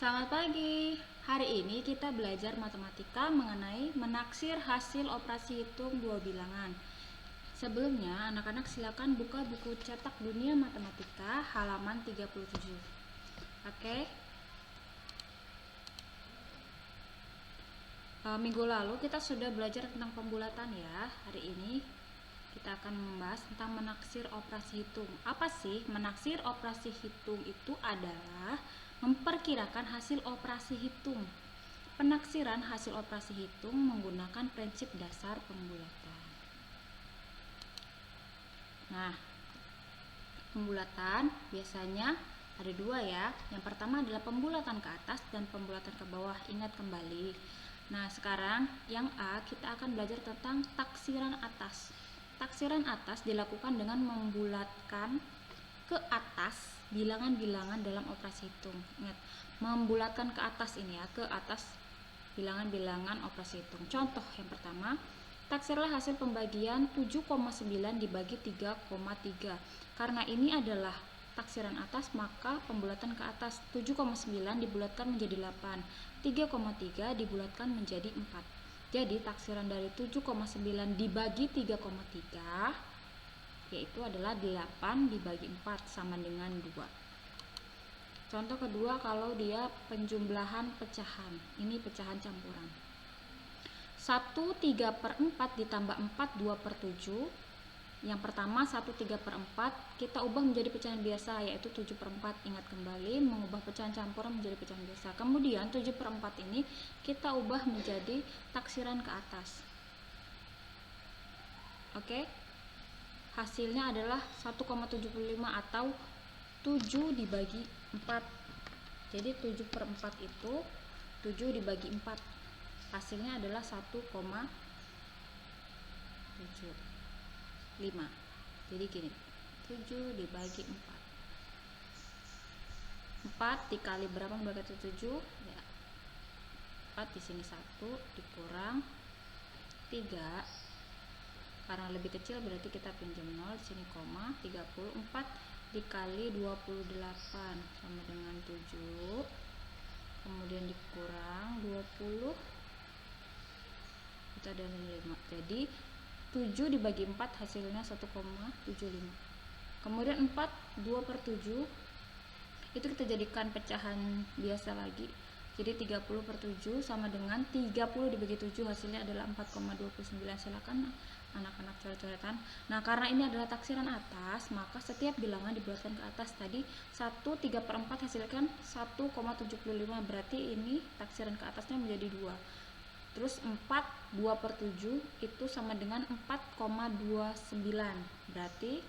Selamat pagi. Hari ini kita belajar matematika mengenai menaksir hasil operasi hitung dua bilangan. Sebelumnya, anak-anak silakan buka buku cetak dunia matematika halaman 37. Oke. Minggu lalu kita sudah belajar tentang pembulatan ya. Hari ini kita akan membahas tentang menaksir operasi hitung. Apa sih menaksir operasi hitung? Itu adalah memperkirakan hasil operasi hitung. Penaksiran hasil operasi hitung menggunakan prinsip dasar pembulatan. Nah, pembulatan biasanya ada dua ya. Yang pertama adalah pembulatan ke atas dan pembulatan ke bawah. Ingat kembali. Nah, sekarang yang A kita akan belajar tentang taksiran atas. Taksiran atas dilakukan dengan membulatkan ke atas bilangan-bilangan dalam operasi hitung. Ingat, membulatkan ke atas ini ya, ke atas bilangan-bilangan operasi hitung. Contoh yang pertama, taksirlah hasil pembagian 7,9 dibagi 3,3. Karena ini adalah taksiran atas, maka pembulatan ke atas 7,9 dibulatkan menjadi 8, 3,3 dibulatkan menjadi 4. Jadi taksiran dari 7,9 dibagi 3,3 yaitu adalah 8 dibagi 4 sama dengan 2. Contoh kedua, kalau dia penjumlahan pecahan, ini pecahan campuran. 1 3/4 ditambah 4 2/7. Yang pertama 1 3/4 kita ubah menjadi pecahan biasa, yaitu 7/4. Ingat kembali, mengubah pecahan campuran menjadi pecahan biasa. Kemudian 7/4 ini kita ubah menjadi taksiran ke atas. Oke. Hasilnya adalah 1,75 atau 7 dibagi 4. Jadi 7/4 itu 7 dibagi 4. Hasilnya adalah 1,75. Jadi gini, 7 dibagi 4. 4 dikali berapa membagi 7? Ya. 4 di sini 1 dikurang 3. Karena lebih kecil berarti kita pinjam 0, di sini koma, 34 dikali 28 sama dengan 7. Kemudian dikurang 20, kita ada 5. Jadi 7 dibagi 4 hasilnya 1,75. Kemudian 4 2/7 itu kita jadikan pecahan biasa lagi. Jadi 30/7 sama dengan 30 dibagi 7 hasilnya adalah 4,29. Silakan anak-anak coret-coretan. Nah, karena ini adalah taksiran atas, maka setiap bilangan dibulatkan ke atas. Tadi 1 3/4 hasilkan 1,75, berarti ini taksiran ke atasnya menjadi 2. Terus 4 2/7 itu sama dengan 4,29. Berarti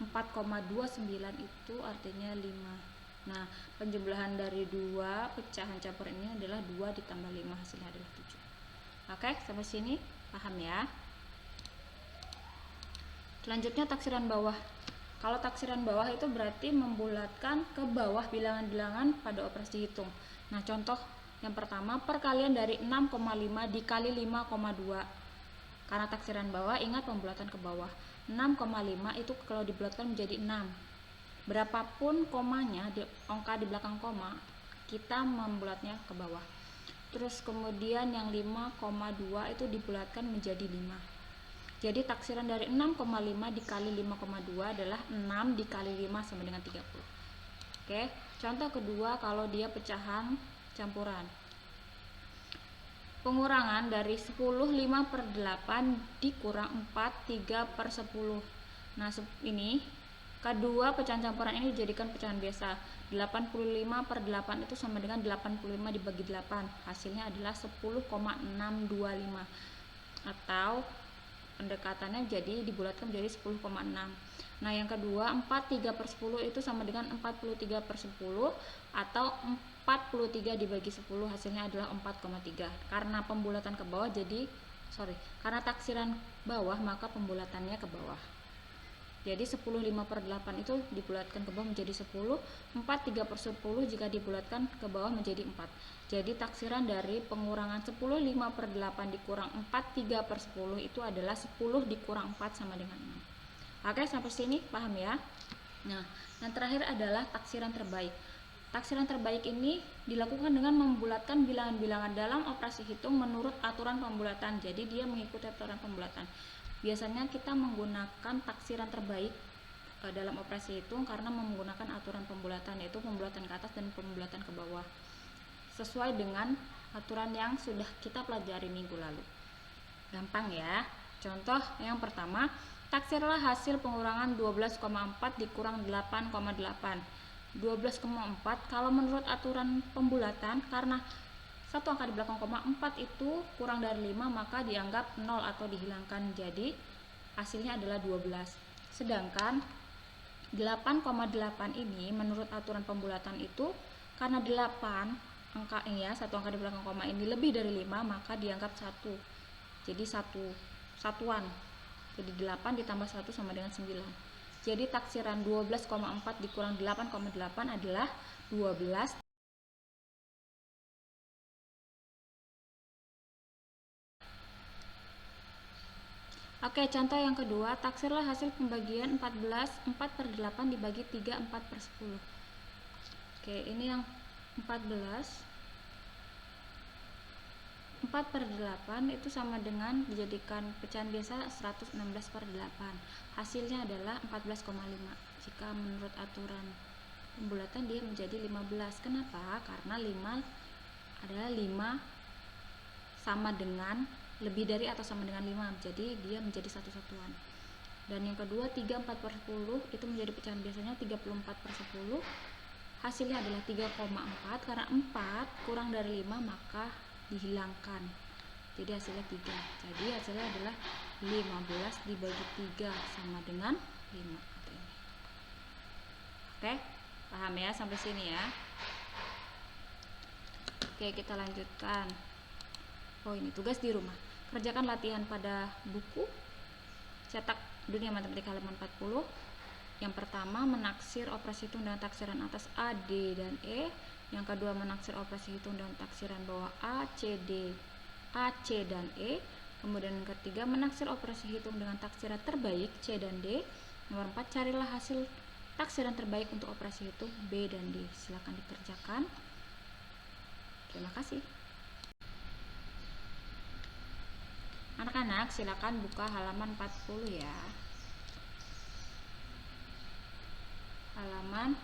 4,29 itu artinya 5. Nah, penjumlahan dari dua pecahan campuran ini adalah 2 ditambah 5, hasilnya adalah 7. Oke, sampai sini paham ya? Selanjutnya taksiran bawah. Kalau taksiran bawah itu berarti membulatkan ke bawah bilangan-bilangan pada operasi hitung. Nah, contoh yang pertama, perkalian dari 6,5 dikali 5,2. Karena taksiran bawah, ingat pembulatan ke bawah. 6,5 itu kalau dibulatkan menjadi 6. Berapapun komanya, angka di belakang koma, kita membulatnya ke bawah. Terus kemudian yang 5,2 itu dibulatkan menjadi 5. Jadi taksiran dari 6,5 dikali 5,2 adalah 6 dikali 5 sama dengan 30. Oke, contoh kedua, kalau dia pecahan campuran. Pengurangan dari 10 5/8 dikurang 4 3/10. Nah, ini kedua pecahan campuran ini dijadikan pecahan biasa. 85/8 itu sama dengan 85 dibagi 8. Hasilnya adalah 10,625. Atau pendekatannya jadi dibulatkan menjadi 10,6. Nah, yang kedua 4 3/10 itu sama dengan 43/10 atau 43 dibagi 10 hasilnya adalah 4,3. Karena pembulatan ke bawah karena taksiran bawah maka pembulatannya ke bawah. Jadi 10 5/8 itu dibulatkan ke bawah menjadi 10, 4 3/10 jika dibulatkan ke bawah menjadi 4. Jadi taksiran dari pengurangan 10 5/8 dikurang 4 3/10 itu adalah 10 dikurang 4 sama dengan 6. Oke, sampai sini paham ya? Nah, yang terakhir adalah taksiran terbaik. Taksiran terbaik ini dilakukan dengan membulatkan bilangan-bilangan dalam operasi hitung menurut aturan pembulatan. Jadi dia mengikuti aturan pembulatan. Biasanya kita menggunakan taksiran terbaik dalam operasi hitung karena menggunakan aturan pembulatan, yaitu pembulatan ke atas dan pembulatan ke bawah, sesuai dengan aturan yang sudah kita pelajari minggu lalu. Gampang ya. Contoh yang pertama, taksirlah hasil pengurangan 12,4 dikurang 8,8. 12,4 kalau menurut aturan pembulatan, karena satu angka di belakang 4 itu kurang dari 5 maka dianggap 0 atau dihilangkan, jadi hasilnya adalah 12. Sedangkan 8,8 ini menurut aturan pembulatan itu karena 8 angka ini ya, satu angka di belakang koma ini lebih dari 5 maka dianggap 1, jadi satuan, jadi 8 ditambah 1 sama dengan 9. Jadi taksiran 12,4 dikurang 8,8 adalah 12. Oke, contoh yang kedua, taksirlah hasil pembagian 14, 4/8 dibagi 3, 4/10. Oke, ini yang 14, 4/8 itu sama dengan dijadikan pecahan biasa 116/8. Hasilnya adalah 14,5. Jika menurut aturan pembulatan dia menjadi 15. Kenapa? Karena 5 adalah 5 sama dengan lebih dari atau sama dengan 5. Jadi dia menjadi satu satuan. Dan yang kedua 3, 4/10 itu menjadi pecahan biasanya 34/10. Hasilnya adalah 3,4 karena 4 kurang dari 5 maka dihilangkan, jadi hasilnya 3. Jadi hasilnya adalah 15 dibagi 3 sama dengan 5. Oke, paham ya sampai sini ya. Oke, kita lanjutkan. Oh, ini tugas di rumah. Kerjakan latihan pada buku cetak Dunia Matematika halaman 40. Yang pertama, menaksir operasi hitung dengan taksiran atas A, D, dan E. Yang kedua, menaksir operasi hitung dengan taksiran bawah A, C, D, A, C, dan E. Kemudian yang ketiga, menaksir operasi hitung dengan taksiran terbaik C dan D. Nomor 4, carilah hasil taksiran terbaik untuk operasi hitung B dan D. Silakan dikerjakan. Terima kasih. Anak-anak, silakan buka halaman 40 ya. Halaman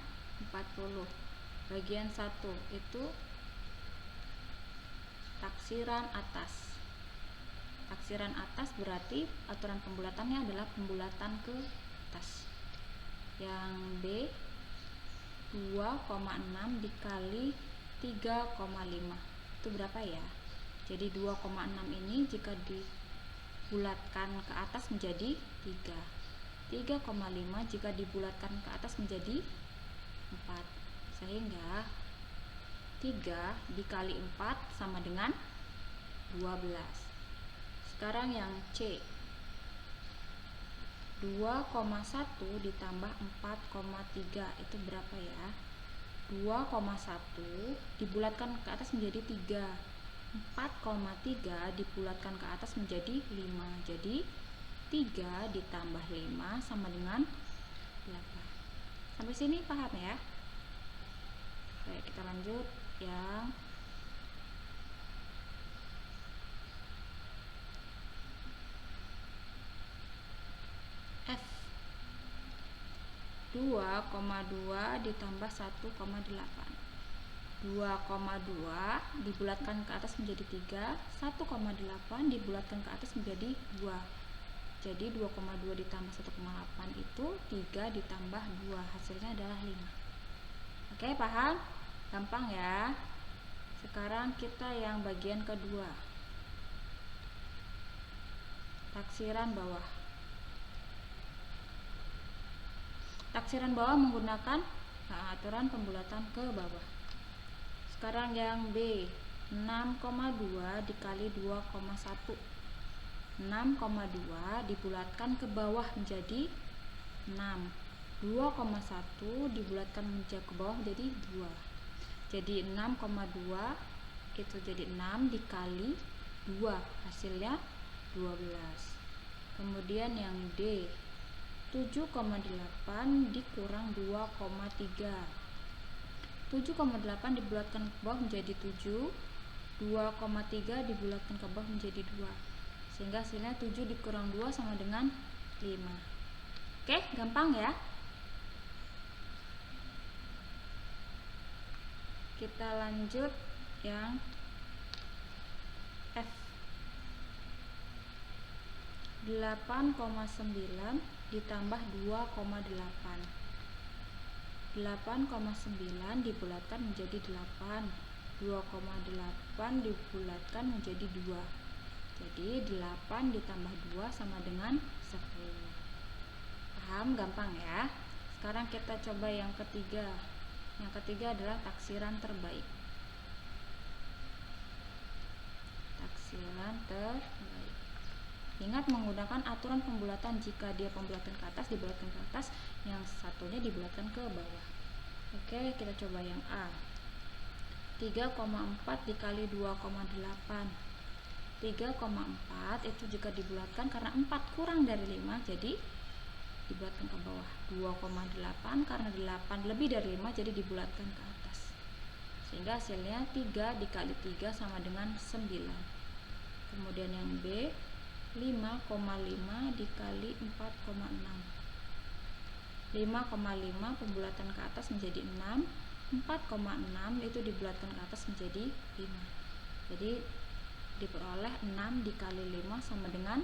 40. Bagian 1 itu taksiran atas. Taksiran atas berarti aturan pembulatannya adalah pembulatan ke atas. Yang B 2,6 dikali 3,5 itu berapa ya? Jadi 2,6 ini jika dibulatkan ke atas menjadi 3. 3,5 jika dibulatkan ke atas menjadi 4. Sehingga 3 dikali 4 sama dengan 12. Sekarang yang C 2,1 ditambah 4,3 itu berapa ya? 2,1 dibulatkan ke atas menjadi 3. 4,3 dibulatkan ke atas menjadi 5. Jadi 3 ditambah 5 sama dengan 8. Sampai sini paham ya? Oke, kita lanjut yang F. 2,2 ditambah 1,8. 2,2 dibulatkan ke atas menjadi 3. 1,8 dibulatkan ke atas menjadi 2. Jadi 2,2 ditambah 1,8 itu 3 ditambah 2. Hasilnya adalah 5. Oke, paham? Gampang ya. Sekarang kita yang bagian kedua. Taksiran bawah. Taksiran bawah menggunakan aturan pembulatan ke bawah. Sekarang yang B 6,2 dikali 2,1. 6,2 dibulatkan ke bawah menjadi 6. 2,1 dibulatkan ke bawah menjadi 2. Jadi 6,2 itu jadi 6 dikali 2, hasilnya 12. Kemudian yang D 7,8 dikurang 2,3. 7,8 dibulatkan ke bawah menjadi 7, 2,3 dibulatkan ke bawah menjadi 2, sehingga hasilnya 7 dikurang 2 sama dengan 5. Oke, gampang ya. Kita lanjut yang F. 8,9 ditambah 2,8. 8,9 dibulatkan menjadi 8, 2,8 dibulatkan menjadi 2. Jadi 8 ditambah 2 sama dengan 10. Paham? Gampang ya. Sekarang kita coba yang ketiga. Yang ketiga adalah taksiran terbaik. Taksiran terbaik. Ingat menggunakan aturan pembulatan. Jika dia pembulatan ke atas, dibulatkan ke atas, yang satunya dibulatkan ke bawah. Oke, kita coba yang A. 3,4 dikali 2,8. 3,4 itu jika dibulatkan, karena 4 kurang dari 5, jadi dibulatkan ke bawah. 2,8 karena 8 lebih dari 5, jadi dibulatkan ke atas. Sehingga hasilnya 3 dikali 3 sama dengan 9. Kemudian yang B, 5,5 dikali 4,6. 5,5 pembulatan ke atas menjadi 6, 4,6 itu dibulatkan ke atas menjadi 5. Jadi diperoleh 6 dikali 5 sama dengan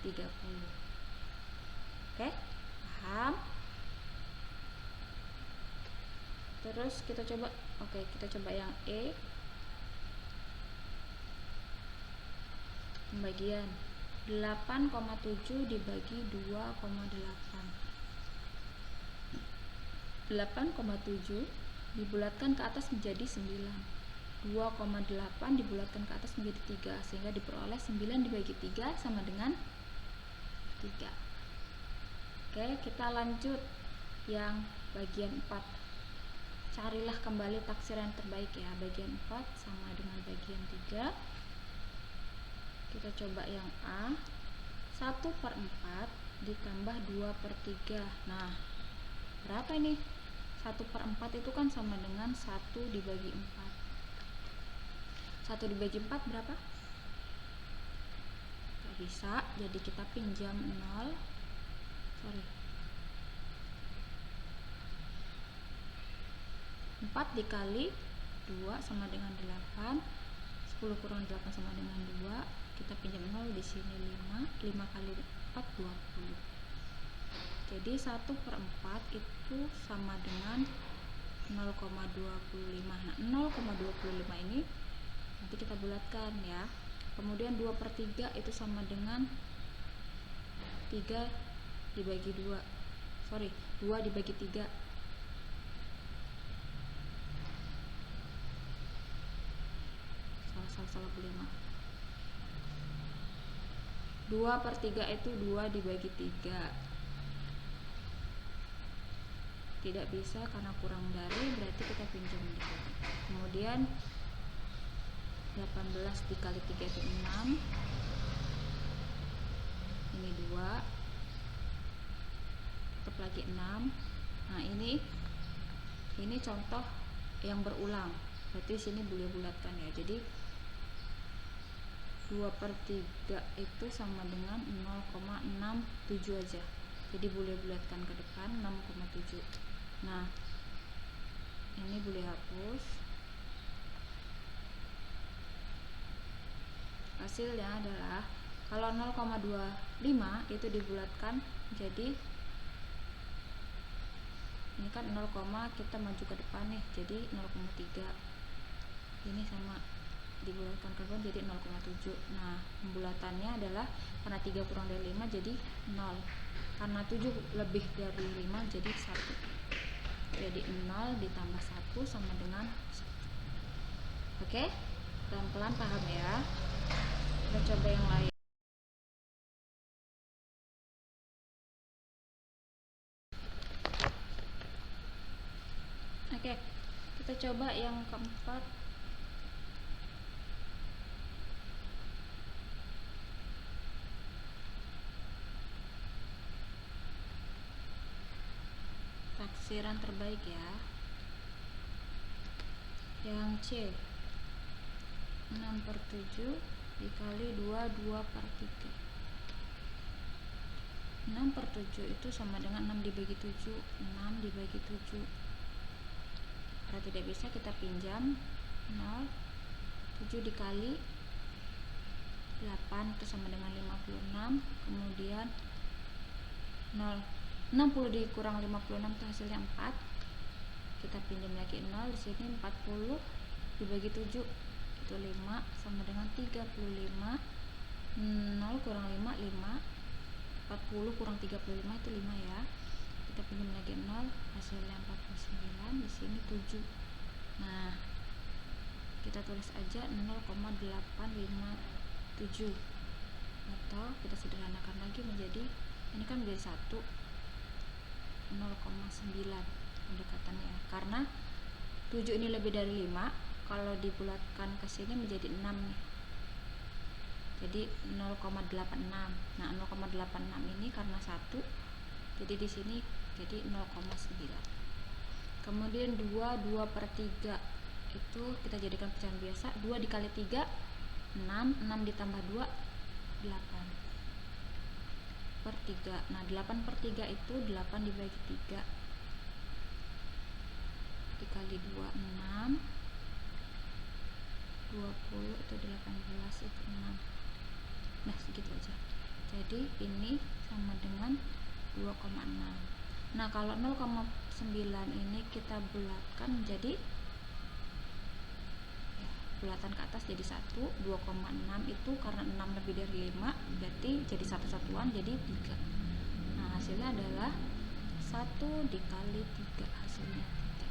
30. Oke, paham? Terus kita coba, kita coba yang E. Pembagian 8,7 dibagi 2,8. 8,7 dibulatkan ke atas menjadi 9. 2,8 dibulatkan ke atas menjadi 3, sehingga diperoleh 9 dibagi 3 sama dengan 3. Oke, kita lanjut yang bagian 4. Carilah kembali taksiran terbaik ya. Bagian 4 sama dengan bagian 3. Kita coba yang A. 1/4 ditambah 2/3. Nah, berapa ini? 1/4 itu kan sama dengan 1 dibagi 4. 1 dibagi 4 berapa? Gak bisa, jadi kita pinjam 0. 4 dikali 2 sama dengan 8. 10 kurang 8 sama dengan 2. Kita pinjam 0 di sini 5. 5 kali 4 20. Jadi 1/4 itu sama dengan 0,25. Nah, 0,25 ini nanti kita bulatkan ya. Kemudian 2/3 itu sama dengan 3 dibagi 2. 2 dibagi 3. Salah boleh maaf. 2/3 itu 2 dibagi 3. Tidak bisa karena kurang dari, berarti kita pinjam dikit. Kemudian 18 dikali 3 itu 6. Ini 2. Tetap lagi 6. Nah, ini contoh yang berulang. Berarti sini boleh bulatkan ya. Jadi 2/3 itu sama dengan 0,67 aja. Jadi boleh bulatkan ke depan 6,7. Nah, ini boleh hapus. Hasilnya adalah kalau 0,25 itu dibulatkan jadi ini kan 0, kita maju ke depan nih, jadi 0,3. Ini sama dibulatkan ke depan jadi 0,7. Nah, pembulatannya adalah karena 3 kurang dari 5 jadi 0. Karena 7 lebih dari 5 jadi 1. Jadi 0 ditambah 1 sama dengan 1. Oke? Pelan-pelan paham ya. Kita coba yang lain. Oke, kita coba yang keempat. Taksiran terbaik ya. Yang C 6/7 dikali 2/3. 6/7 itu sama dengan 6 dibagi 7. 6 dibagi 7. Kalau tidak bisa kita pinjam 0. 7 dikali 8 itu sama dengan 56. Kemudian 0. 60 dikurang 56 itu hasilnya 4. Kita pinjam lagi 0. Di sini 40 dibagi 7 itu 5 sama dengan 35. 0 kurang 5 5. 40 kurang 35 itu 5 ya. Kita pinjam lagi 0, hasilnya 49. Di sini 7. Nah, kita tulis aja 0,857 atau kita sederhanakan lagi menjadi, ini kan menjadi 1, 0,9 pendekatannya ya. Karena 7 ini lebih dari 5, kalau dibulatkan ke sini menjadi 6 nih. Jadi 0,86. Nah, 0,86 ini karena 1, jadi di sini jadi 0,9. Kemudian 2/3 itu kita jadikan pecahan biasa. 2 dikali 3 6, 6 ditambah 2 8/3. Nah, 8/3 itu 8 dibagi 3 dikali 2 6, 20 itu 18 itu 6. Nah, segitu aja. Jadi ini sama dengan 2,6. Nah, kalau 0,9 ini kita bulatkan menjadi bulatan ke atas jadi 1. 2,6 itu karena 6 lebih dari 5 berarti jadi satu satuan, jadi 3. Nah, hasilnya adalah 1 dikali 3, hasilnya 3.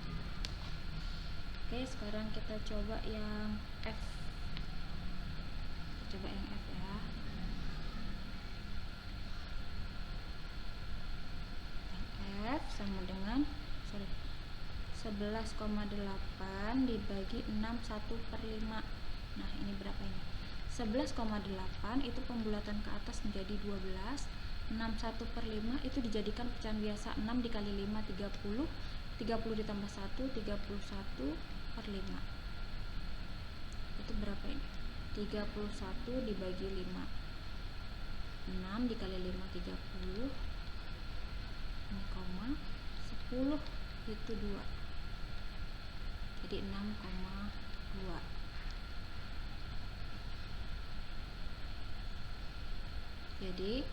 Oke, sekarang kita coba yang F. Kita coba yang F ya. Yang F sama dengan 11,8 dibagi 6 1/5. Nah, ini berapa ini? 11,8 itu pembulatan ke atas menjadi 12. 6 1/5 itu dijadikan pecahan biasa. 6 dikali 5 30. 30 ditambah 1 31/5. Itu berapa ini? 31 dibagi 5. 6 dikali 5 30. Ini koma 10 itu 2. Jadi 6,2. Jadi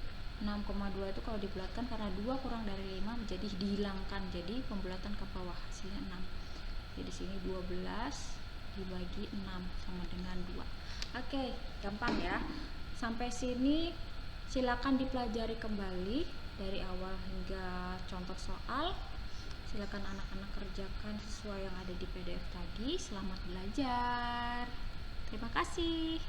6,2 itu kalau dibulatkan karena 2 kurang dari 5 menjadi dihilangkan, jadi pembulatan ke bawah hasilnya 6. Jadi sini 12 dibagi 6 sama dengan 2. Oke, gampang ya. Sampai sini silakan dipelajari kembali dari awal hingga contoh soal. Silakan anak-anak kerjakan sesuai yang ada di PDF tadi. Selamat belajar. Terima kasih.